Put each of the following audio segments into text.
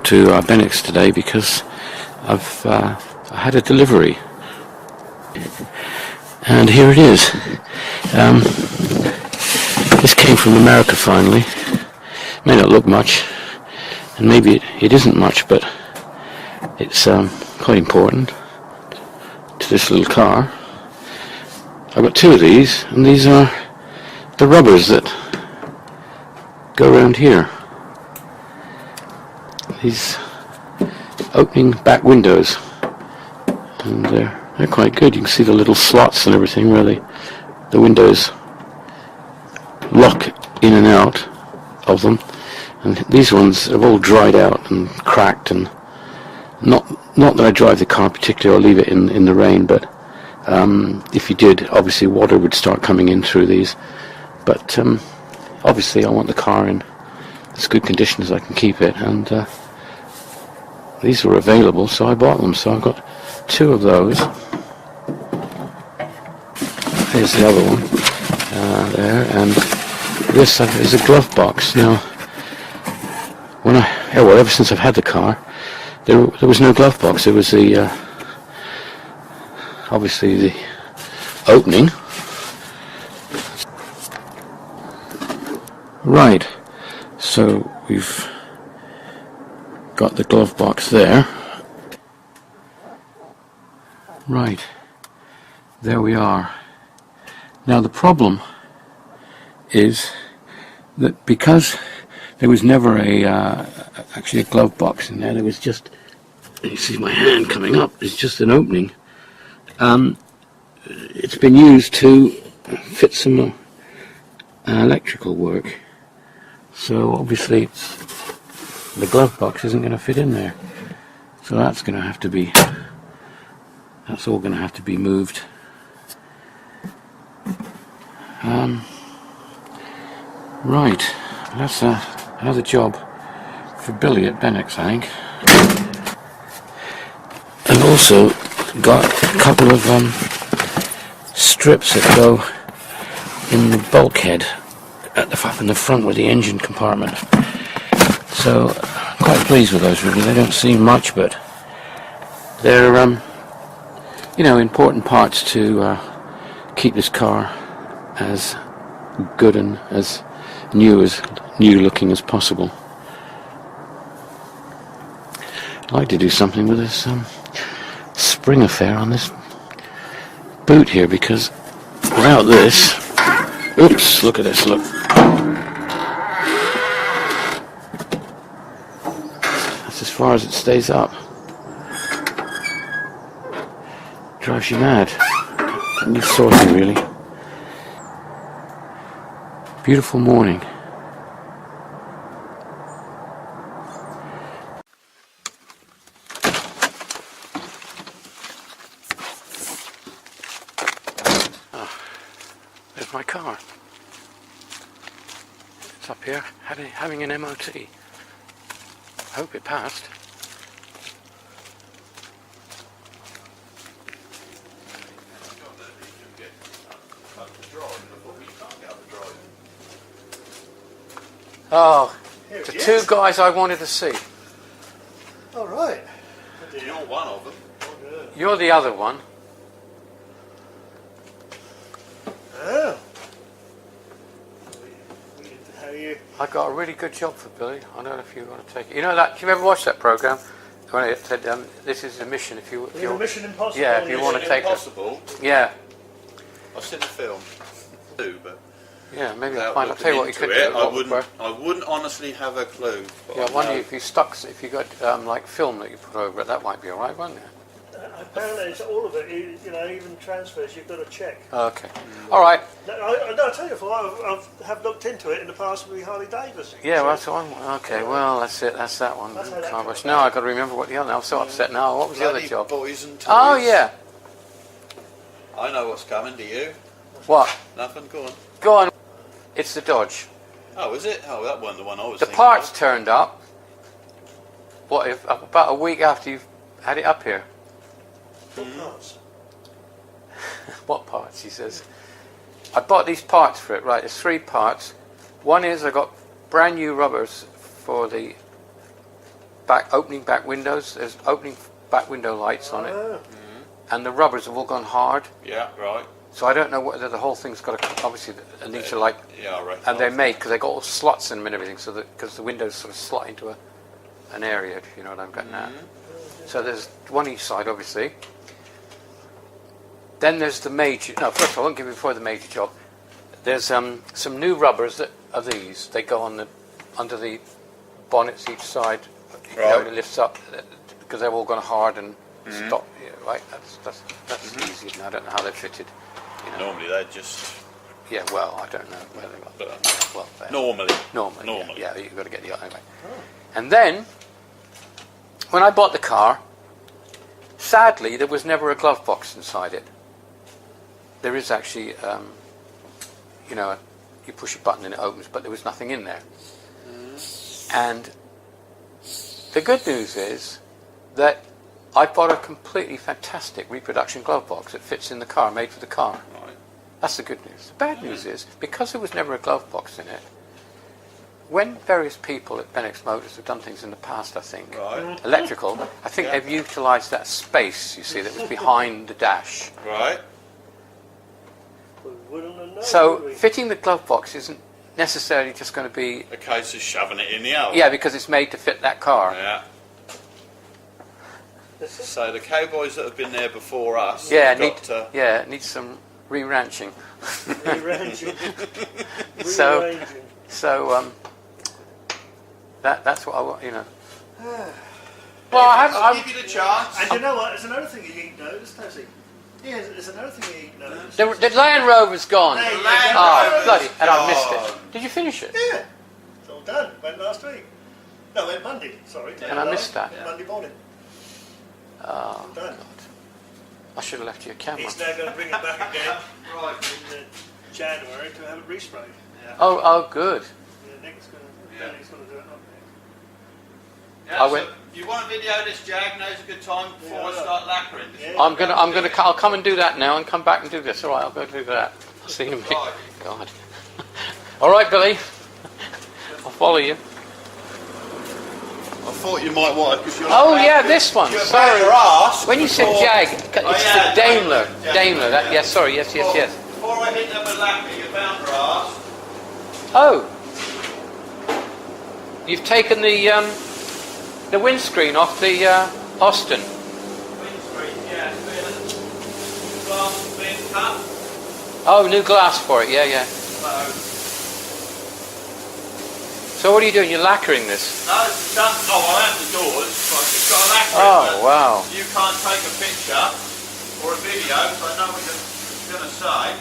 up to Bennicks today because I had a delivery, and here it is. This came from America finally. May not look much, and maybe it isn't much, but it's quite important to this little car. I've got two of these, and these are the rubbers that go around here. These opening back windows, and they're quite good. You can see the little slots and everything where the windows lock in and out of them. And these ones have all dried out and cracked, and not that I drive the car particularly or leave it in the rain, but if you did, obviously water would start coming in through these. But obviously I want the car in as good condition as I can keep it, and these were available, so I bought them. So I've got two of those. Here's the other one there, and this is a glove box. Now, ever since I've had the car, there was no glove box. There was the obviously the opening. Right, so we've got the glove box there. Right, there we are. Now the problem is that because there was never actually a glove box in there was just, you see my hand coming up, it's just an opening. It's been used to fit some electrical work, so obviously the glove box isn't going to fit in there, so that's all going to have to be moved. Right, that's another job for Billy at Bennicks, I think. I've also got a couple of strips that go in the bulkhead up in the front with the engine compartment. So I'm quite pleased with those really. They don't seem much, but they're important parts to keep this car as good and as new looking as possible. I'd like to do something with this spring affair on this boot here, because without this, oops, look at this, look. That's as far as it stays up. Drives you mad. New sorting, really. Beautiful morning. There's my car. It's up here having an MOT. Hope it passed. Oh, the two guys I wanted to see. All right. You're one of them. You're the other one. Oh. How are you? I got a really good job for Billy. I don't know if you want to take it. You know that? Have you ever watched that program? When it said, "This is a mission." If you Mission Impossible. yeah, if you want to take it. Impossible. Yeah. I've seen the film too, but yeah, maybe without I'll tell you what you looking could into do. it, I wouldn't honestly have a clue. Yeah, I wonder if you got like film that you put over it, that might be all right, wouldn't it? Apparently, it's all of it. Even transfers, you've got to check. Okay. All right. I'll tell you, I have looked into it in the past with Harley Davis. Yeah, well, that's the one. Okay, well, that's it. That's that one. Now I've got to remember what the other. I'm so upset now. What was the other job? Boys and toys. Oh yeah. I know what's coming. Do you? What? Nothing. Go on. Go on. It's the Dodge. Oh, is it? Oh, that wasn't the one I was The thinking parts of. turned up. What? About a week after you've had it up here. What parts? What parts? He says. I bought these parts for it. Right, there's 3 parts. One is I got brand new rubbers for the opening back windows. There's opening back window lights on it, Ah, and the rubbers have all gone hard. Yeah, right. So I don't know whether the whole thing's got a, obviously it needs to like, Yeah, I reckon. and they're made because they got all slots in them and everything, so that because the windows sort of slot into an area, if you know what I'm getting at. So there's one each side, obviously. Then there's the major. No, first of all, I won't give you before the major job. There's some new rubbers that are these. They go on under the bonnets each side. You know, Right. it lifts up because they've all gone hard and stop. Yeah, right. That's easy. And I don't know how they're fitted. You know. Normally they're just. Yeah. Well, I don't know where they got. But Well, they're- normally. Normally. Yeah, you've got to get the anyway. And then, when I bought the car, sadly there was never a glove box inside it. There is actually, you know, you push a button and it opens, but there was nothing in there. And the good news is that I bought a completely fantastic reproduction glove box that fits in the car, made for the car. Right. That's the good news. The bad news is, because there was never a glove box in it, when various people at Bennicks Motors have done things in the past, I think, Right. electrical, I think Yeah. they've utilised that space, you see, that was behind the dash. Right. we wouldn't have known, would So we? fitting the glove box isn't necessarily just going to be, A case of shoving it in the oven. yeah, because it's made to fit that car. Yeah. So the cowboys that have been there before us Yeah, have got to. it needs some re-ranching. Rearranging. So- Rearranging. So that's what I want, you know. Well, I'll give you the chance. And you know what? There's another thing you ain't noticed, has he? Yeah, there's another thing you ain't noticed. the Land Rover's gone. Hey, The Land Oh, Rover's bloody! And I missed gone. it. Did you finish it? Yeah, it's all done. Went last week. No, went Monday. Sorry. And I missed that. Monday morning. Oh, Done. I should have left you a camera. He's now going to bring it back again Right. in January to have it resprayed. Oh, good. Yeah, Nick's going to. Yeah. Danny's going to do it, not Nick. Yeah, I so went- you want to video this, Jag? Now's a good time before Yeah, I start lacquering. Yeah. I'll come and do that now and come back and do this. All right, I'll go do that. I'll see you in a minute. Right. God. All right, Billy. I'll follow you. I thought you might want it because you're. Oh yeah, this one. You're Sorry. your ass. When you said before- Jag, Oh, it's yeah, the Daimler. yeah. Daimler. That, yes. Sorry. Yes. Before I hit them with lacquer, you found your ass. Oh. You've taken the windscreen off the Austin. Windscreen, yeah. Glass being cut. Oh, new glass for it. Yeah. So, So what are you doing? You're lacquering this. no, it's done. Oh, I am the doors. So I've just got to lacquer it. Oh, but wow. You can't take a picture or a video, so I know what you're going to say.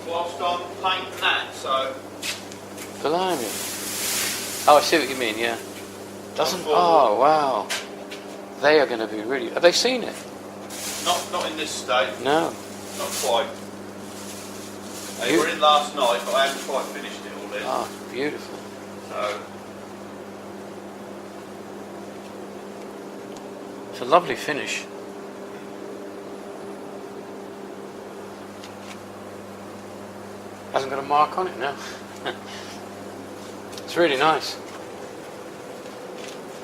Whilst I'm painting that, so. Blimey. Oh, I see what you mean, yeah. Doesn't... Not Oh, wow. They are going to be really... Have they seen it? Not in this state. No. Not quite. They You- were in last night, but I haven't quite finished it all in. Oh, beautiful. So, It's a lovely finish. Hasn't got a mark on it now. It's really nice.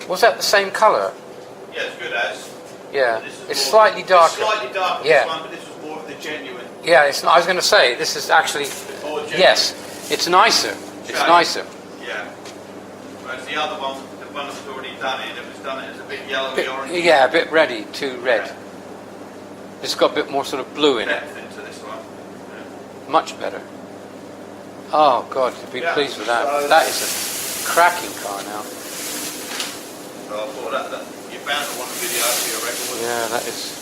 Was that the same colour? yeah, it's good as. Yeah. This is It's more- slightly darker. It's slightly darker, Yeah. this one, but this was more of the genuine. Yeah, it's not, I was going to say, this is actually... More genuine. Yes, it's nicer. It's Shade. nicer. Yeah. Whereas the other one, the one that was already done it was done it as a bit yellowy Bit, orange. yeah, a bit reddy, too red. Yeah. It's got a bit more sort of blue in it. Depth into this one. Yeah. Much better. Oh God, you'd be Yeah, pleased with that. so- That is a cracking car now. So I thought that you're bound to want a video for your record. Wasn't Yeah, that is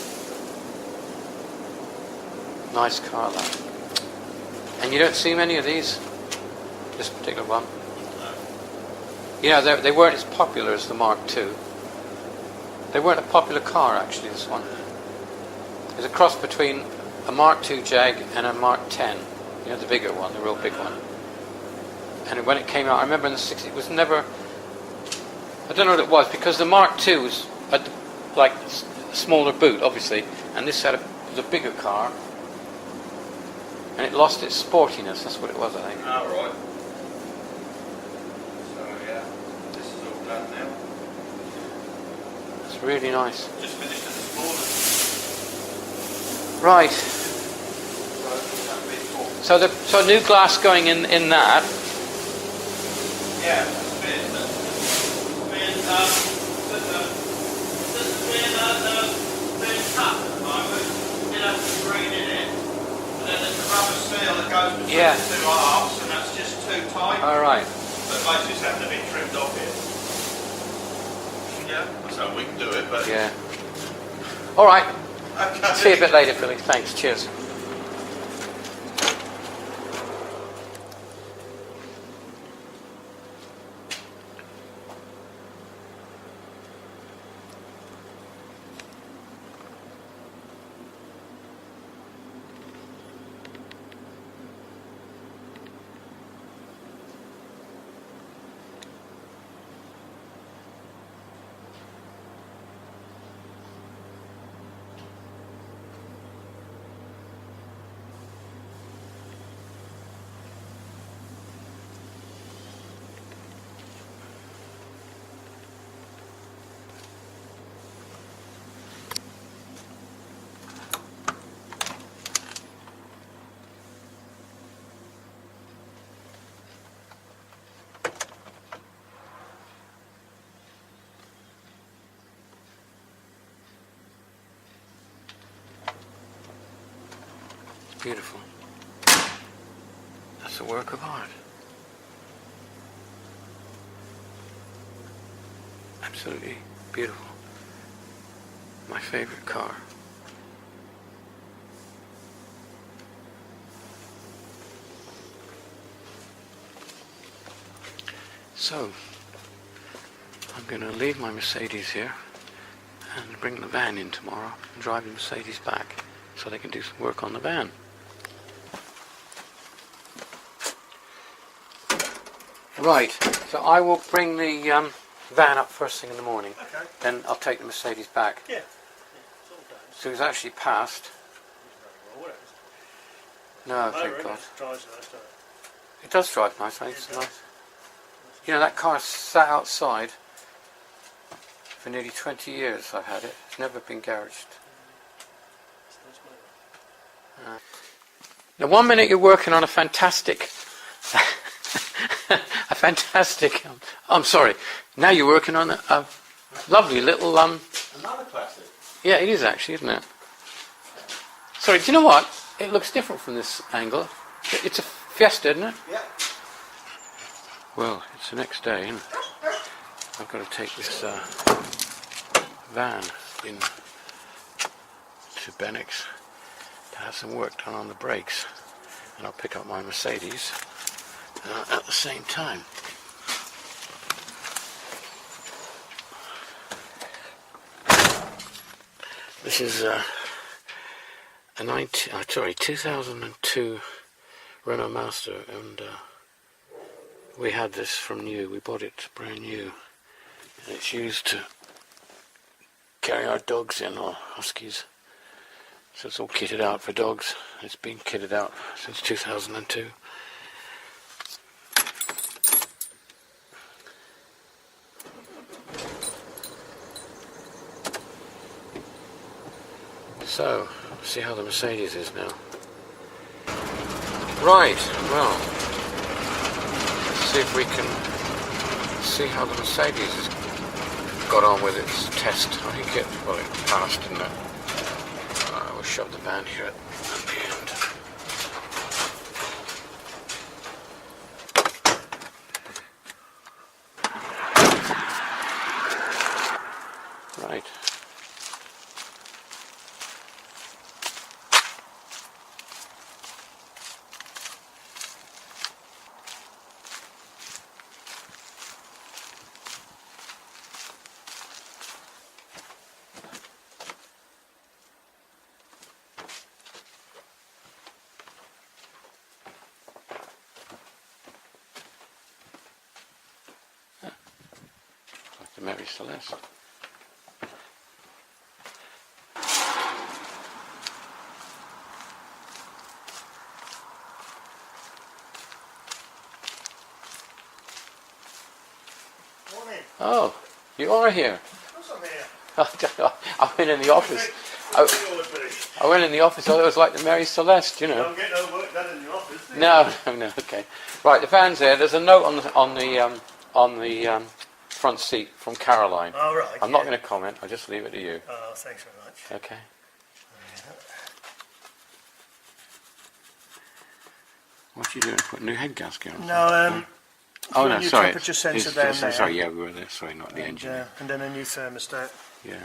nice car. That. And you don't see many of these. This particular one. You know, they weren't as popular as the Mark II. They weren't a popular car actually. This one. It's a cross between a Mark II Jag and a Mark X. You know, the bigger one, the real big one. And when it came out, I remember in the 60s, it was never... I don't know what it was, because the Mark II was a smaller boot, obviously, and this was a bigger car, and it lost its sportiness, that's what it was, I think. it? All right. So yeah, this is all done now. really nice. Just finished it this morning. Right. That'd be cool. So new glass going in that. Yeah, it's been cut at the moment. It has the green in it. And then there's the rubber seal that goes between Yeah. the two halves, and that's just too tight. All right. So basically it's having to be trimmed off here. Yeah, so we can do it, but... Yeah. All right. Okay. See you a bit later, Billy. Thanks. Cheers. Beautiful. That's a work of art. Absolutely beautiful. My favorite car. So, I'm going to leave my Mercedes here and bring the van in tomorrow and drive the Mercedes back so they can do some work on the van. Right, so I will bring the van up first thing in the morning. Okay. Then I'll take the Mercedes back. Yeah. It's all done. So it's actually passed. Well, whatever. No, Oh, thank really? God. Drives nice, doesn't it? It does drive nice, I think it's nice. You know, that car sat outside for nearly 20 years I've had it. It's never been garaged. It's a nice motor. Now, one minute you're working on a fantastic... I'm sorry. Now you're working on a lovely little... Another classic. Yeah, it is actually, isn't it? Sorry, do you know what? It looks different from this angle. It's a Fiesta, isn't it? Yeah. Well, it's the next day, and I've got to take this van in to Bennicks to have some work done on the brakes, and I'll pick up my Mercedes at the same time. This is a 2002 Renault Master, and we had this from new. We bought it brand new, and it's used to carry our dogs in, or huskies. So it's all kitted out for dogs. It's been kitted out since 2002. So, see how the Mercedes is now. Right, well, let's see if we can see how the Mercedes has got on with its test. I think it passed, didn't it? We'll shove the van here at the end. Right. Like the Mary Celeste. Morning. Oh, you are here. Of course I'm here. I went in the office. I went in the office. I was like the Mary Celeste, you know. Don't get no work done in the office. Do you? No. Okay. Right, the van's there. There's a note on the front seat from Caroline. Oh, right. I'm not going to comment. I'll just leave it to you. Oh, thanks very much. Okay. What are you doing? Put a new head gasket on? No, oh no, new sorry. temperature sensor down there. Sorry, yeah, we were there. Sorry, not the engine. And then a new thermostat. Yeah.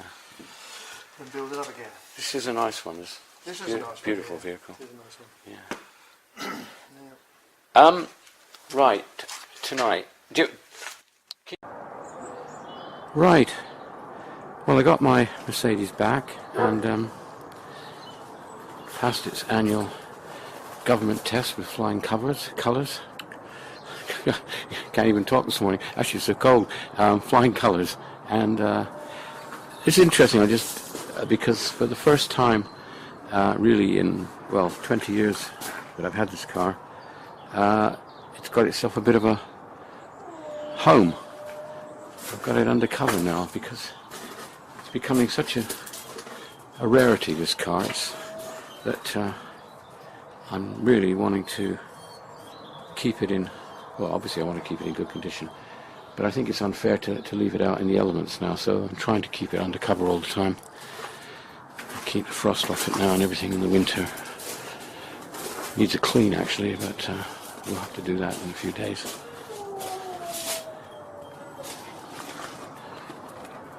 And build it up again. This is a nice one. This is a nice one. Beautiful vehicle. This is a nice one. Yeah. Right. Tonight. Right. Well, I got my Mercedes back and passed its annual government test with flying colours. Can't even talk this morning. Actually, it's so cold. Flying colours. And it's interesting. I just because for the first time, really in 20 years that I've had this car, it's got itself a bit of a home. I've got it undercover now because it's becoming such a rarity, this car. It's that I'm really wanting to keep it in, well, obviously I want to keep it in good condition, but I think it's unfair to leave it out in the elements now, so I'm trying to keep it undercover all the time. Keep the frost off it now and everything in the winter. Needs a clean actually, but we'll have to do that in a few days.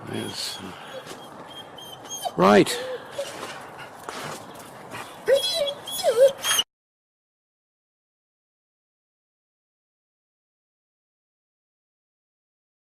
There's, right.